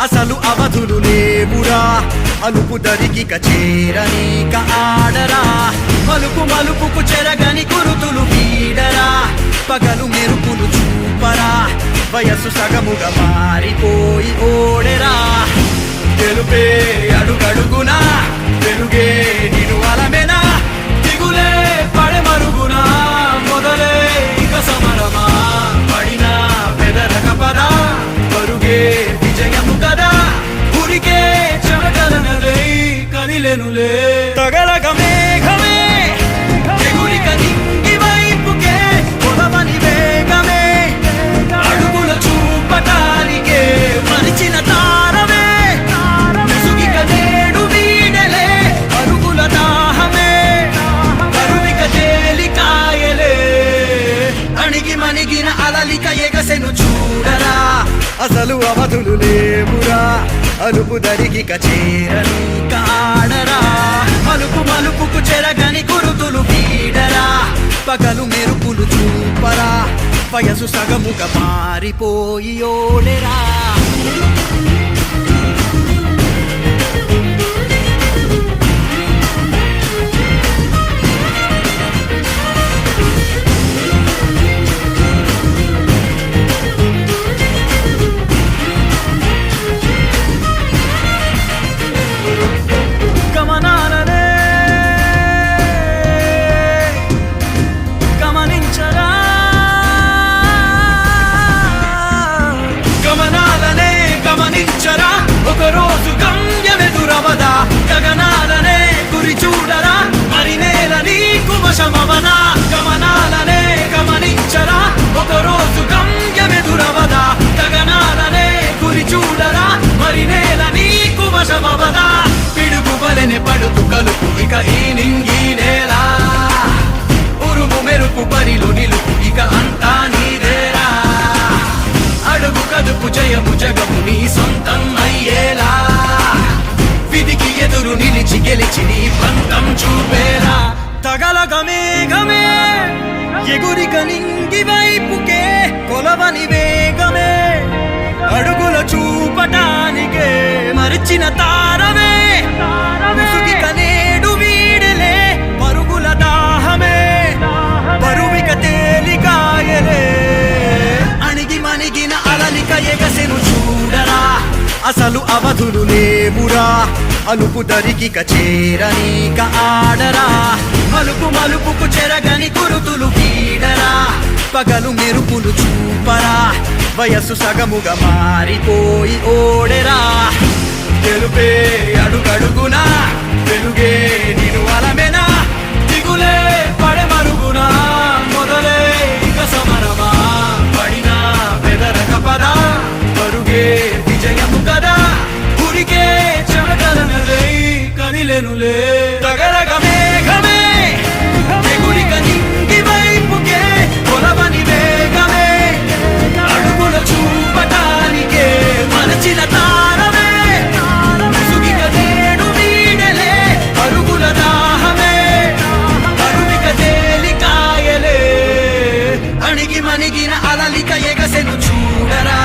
అసలు అవధులు లేవురా అలుపు దరికిక చేరనీక ఆడరా మలుపు మలుపుకు చెరగని గురుతులు వీడరా పగలు మెరుపులు చూపరా వయస్సు సగముగా మారిపోయి ఓడెరా తెలుపే అడుగడుగునా వెలుగే నిను అలమెనా దిగులే పడే మరుగునా మొదలే ఇక సమరమా పడినా పెదరక పదా పరుగే విజయము కదా ఊరికే చెమటలనలే కదిలెనులే తగలగ మేఘమే ఎగురిక నింగి వైపుకే కొలవని వేగమే అడుగుల చూపటానికే మరిచిన తారమే ముసుగిక నేడు వీడలే అరుగుల దాహమే కరువిక తేలికాయలే అణిగి మణిగిన అలలిక ఎగసెను చూడరా అసలు అవధులు లేవురా అలుపు దరికిక చేరనీక ఆడరా మలుపు మలుపుకు చెరగని గురుతులు వీడరా పగలు మెరుపులు చూపరా వయసు సగముగా మారిపోయి ఓడెరా ఒకరోజు గమ్యమెదురవదా గగనాలనే గురి చూడరా మరి నేల నీకు వశమవనా గమనాలనే గమనించరా ఒకరోజు గమ్యమెదురవదా గగనాలనే గురి చూడరా మరి నేల నీకు వశమవదా పిడుగు బలెనే పడుతు కలుపు ఇక ఈ నింగి నేల ఉరుము మెరుపు బరిలో నిలుపు ఇక అంతా నీదేరా అడుగు కదుపు జయము జగము నీ సొంతం అయ్యేలా విధికి ఎదురు నిలిచి గెలిచి నీ పంతం చూపేరా తగలగ మేఘమే ఎగురిక నింగి వైపుకే కొలవని వేగమే అడుగుల చూపటానికే మరిచిన తారమే ముసుగిక నేడు వీడలే పరుగుల దాహమే బరువిక తేలికాయలే అణిగి మణిగిన అలలిక ఎగసెను చూడరా అసలు అవధులు లేవురా అలుపు దరికిక చేరనీక ఆడరా మలుపు మలుపుకు చెరగని గురుతులు వీడరా పగలు మెరుపులు చూపరా వయస్సు సగముగా మారిపోయి ఓడెరా తెలుపే అడుగడుగునా వెలుగే నిను అలమెనా దిగులే పడే మరుగునా మొదలే ఇక సమరమా పడినా పెదరక పదా పరుగే విజయము కదా ఊరికే చెమటలనలే కదిలెనులే తగలగ మేఘమే ఎగురిక నింగి వైపుకే కొలవని వేగమే అడుగుల చూపటానికే మరచిన తారమే ముసుగిక నేడు వీడలే అరుగుల దాహమే కరువిక తేలికాయలే అణిగి మణిగిన అలలిక ఎగసెను చూడరా